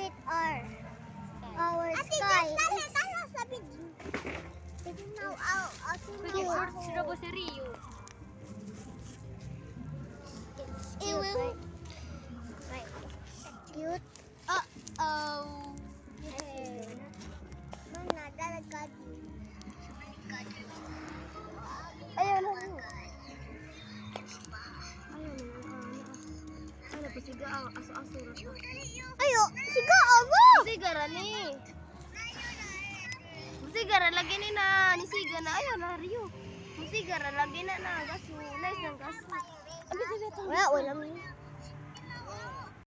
it our sky. It's now our Pwede si Rio. It will. Cute. Uh-oh. Mana dalagat. Ayun na. Ano pa siga aso-aso ra siya. Ayo, siga ako. Siga ra ni. Siga ra lagi ni na ni siga na ayo na Rio. Siga ra lagi na gaso. Nice ang gaso. Abi siga to. Wala, wala mo.